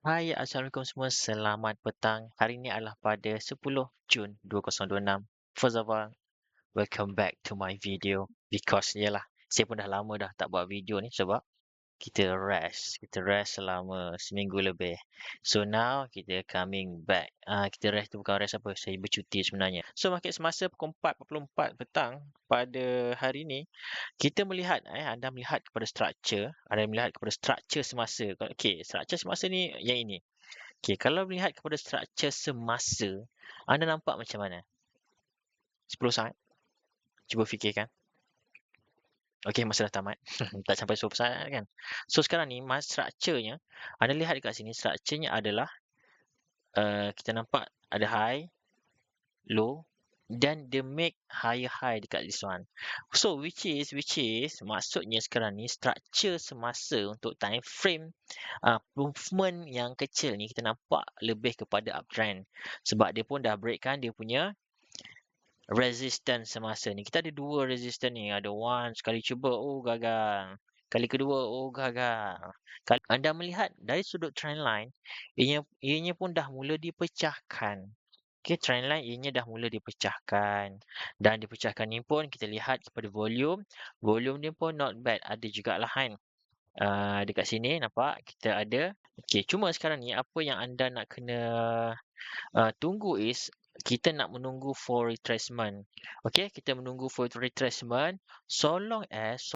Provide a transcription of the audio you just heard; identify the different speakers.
Speaker 1: Hai, Assalamualaikum semua. Selamat petang. Hari ini adalah pada 10 Jun 2026. First of all, welcome back to my video. Because, yalah, saya pun dah lama dah tak buat video ni sebab kita rest. Kita rest selama seminggu lebih. So now, kita coming back. Kita rest tu bukan rest apa, saya bercuti sebenarnya. So, market semasa pukul 4.44 petang pada hari ni, kita melihat, anda melihat kepada structure, anda melihat kepada structure semasa. Okay, structure semasa ni yang ini. Okey, kalau melihat kepada struktur semasa, anda nampak macam mana? 10 saat? Cuba fikirkan. Okey, masa dah tamat. Tak sampai 10 saat kan? So, sekarang ni, strukturnya, anda lihat dekat sini, strukturnya adalah, kita nampak ada high, low, dan dia make higher high dekat this one. So, which is, maksudnya sekarang ni, struktur semasa untuk time frame movement yang kecil ni, kita nampak lebih kepada uptrend. Sebab dia pun dah break kan dia punya resistance semasa ni. Kita ada dua resistance ni. Ada one, sekali cuba, oh gagal. Kali kedua, oh gagal. Kalau anda melihat dari sudut trendline, ianya pun dah mula dipecahkan. Okay, trendline ianya dah mula dipecahkan. Dan dipecahkan ni pun kita lihat kepada volume. Volume ni pun not bad. Ada jugalah kan. Dekat sini nampak kita ada. Okay, cuma sekarang ni apa yang anda nak kena tunggu is kita nak menunggu for retracement. Okay, kita menunggu for retracement so long as